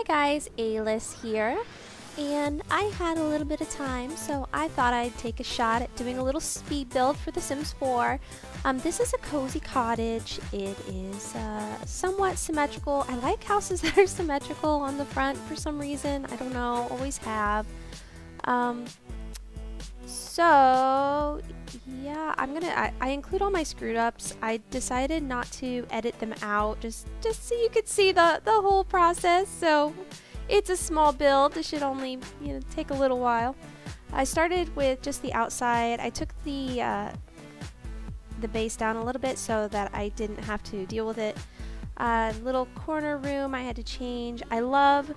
guys, Alice here, and I had a little bit of time, so I thought I'd take a shot at doing a little speed build for The Sims 4. This is a cozy cottage. It is somewhat symmetrical. I like houses that are symmetrical on the front for some reason. I don't know, always have. So yeah, I include all my screwed ups. I decided not to edit them out, just so you could see the whole process. So it's a small build. It should only take a little while. I started with just the outside. I took the base down a little bit so that I didn't have to deal with it. Little corner room I had to change. I love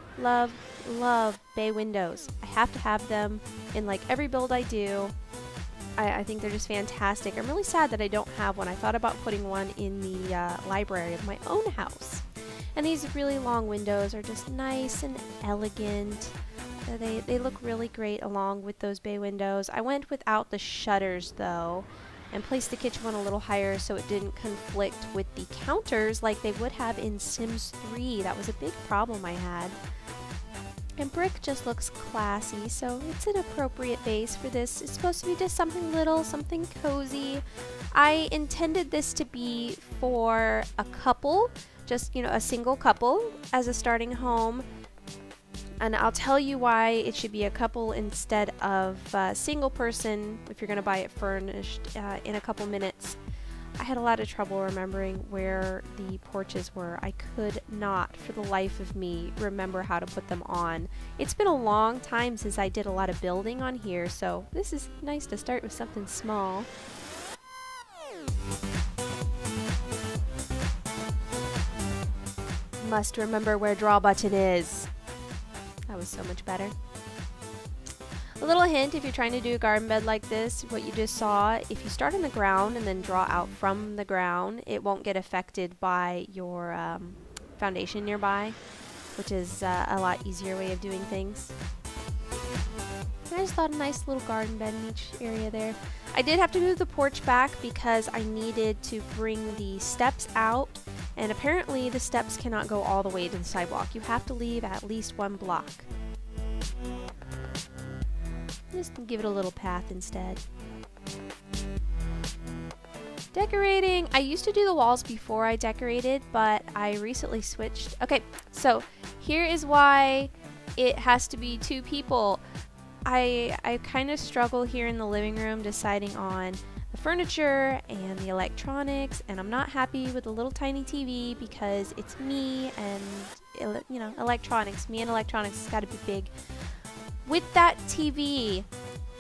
bay windows. I have to have them in like every build I do. I think they're just fantastic. I'm really sad that I don't have one. I thought about putting one in the library of my own house. And these really long windows are just nice and elegant. They look really great along with those bay windows. I went without the shutters though, and placed the kitchen one a little higher so it didn't conflict with the counters like they would have in Sims 3. That was a big problem I had. And brick just looks classy, so it's an appropriate base for this. It's supposed to be just something little, something cozy. I intended this to be for a couple, just a single couple as a starting home. And I'll tell you why it should be a couple instead of a single person if you're going to buy it furnished in a couple minutes. I had a lot of trouble remembering where the porches were. I could not, for the life of me, remember how to put them on. It's been a long time since I did a lot of building on here, so this is nice to start with something small. Must remember where draw button is. That was so much better. A little hint, if you're trying to do a garden bed like this, what you just saw, if you start on the ground and then draw out from the ground, it won't get affected by your foundation nearby, which is a lot easier way of doing things. I just thought a nice little garden bed in each area there. I did have to move the porch back because I needed to bring the steps out, and apparently the steps cannot go all the way to the sidewalk. You have to leave at least one block. Just give it a little path instead. Decorating. I used to do the walls before I decorated, but I recently switched. Okay, so here is why it has to be two people. I kind of struggle here in the living room deciding on the furniture and the electronics, and I'm not happy with the little tiny TV because it's me and electronics. Me and electronics has got to be big. With that TV,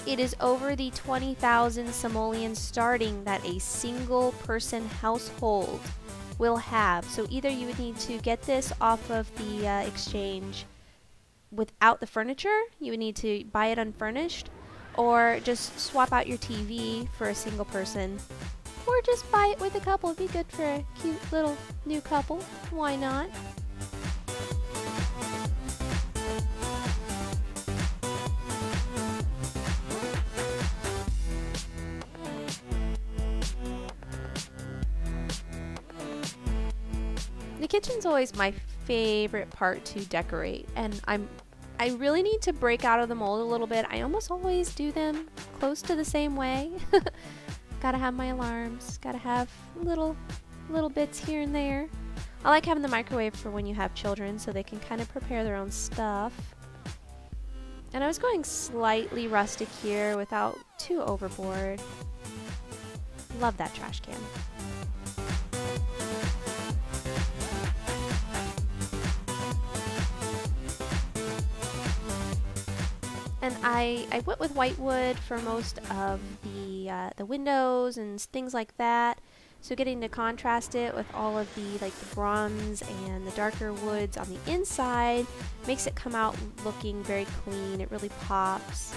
it is over the 20,000 simoleons starting that a single person household will have. So either you would need to get this off of the exchange without the furniture, you would need to buy it unfurnished, or just swap out your TV for a single person, or just buy it with a couple. It'd be good for a cute little new couple. Why not? The kitchen's always my favorite part to decorate, and I really need to break out of the mold a little bit. I almost always do them close to the same way. Gotta have my alarms, gotta have little bits here and there. I like having the microwave for when you have children so they can kind of prepare their own stuff. And I was going slightly rustic here without too overboard. Love that trash can. And I went with white wood for most of the windows and things like that. So getting to contrast it with all of the bronze and the darker woods on the inside makes it come out looking very clean. It really pops.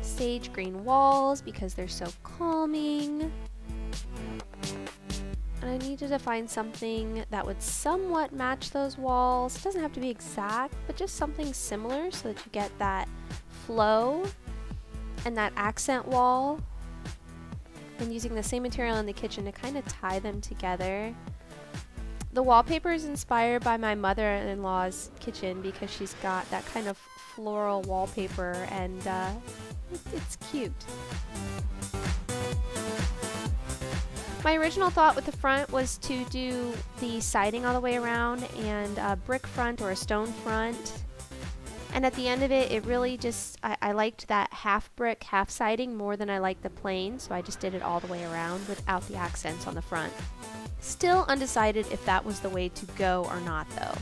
Sage green walls because they're so calming. And I needed to find something that would somewhat match those walls. It doesn't have to be exact, but just something similar so that you get that flow. and that accent wall, and using the same material in the kitchen to kind of tie them together. The wallpaper is inspired by my mother-in-law's kitchen because she's got that kind of floral wallpaper, and it's cute. My original thought with the front was to do the siding all the way around and a brick front or a stone front. And at the end of it, it really just, I liked that half brick, half siding more than I liked the plain, so I just did it all the way around without the accents on the front. Still undecided if that was the way to go or not, though.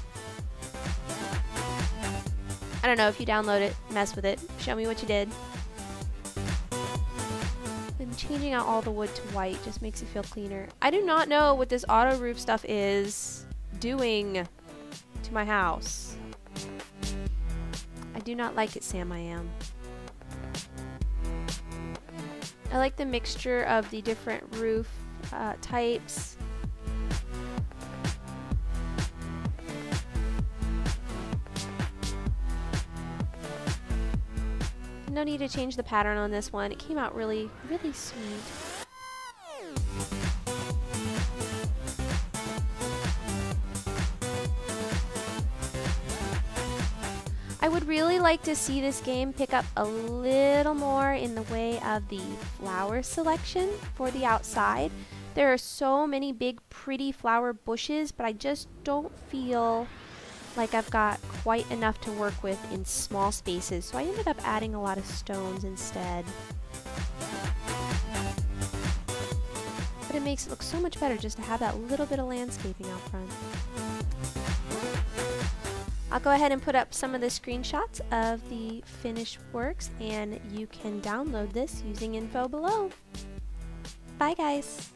I don't know, if you download it, mess with it, show me what you did. And changing out all the wood to white just makes it feel cleaner. I do not know what this auto roof stuff is doing to my house. I do not like it, Sam I Am. I like the mixture of the different roof types. No need to change the pattern on this one. It came out really, really sweet. I would really like to see this game pick up a little more in the way of the flower selection for the outside. There are so many big pretty flower bushes, but I just don't feel like I've got quite enough to work with in small spaces, so I ended up adding a lot of stones instead. But it makes it look so much better just to have that little bit of landscaping out front. I'll go ahead and put up some of the screenshots of the finished works, and you can download this using info below. Bye guys!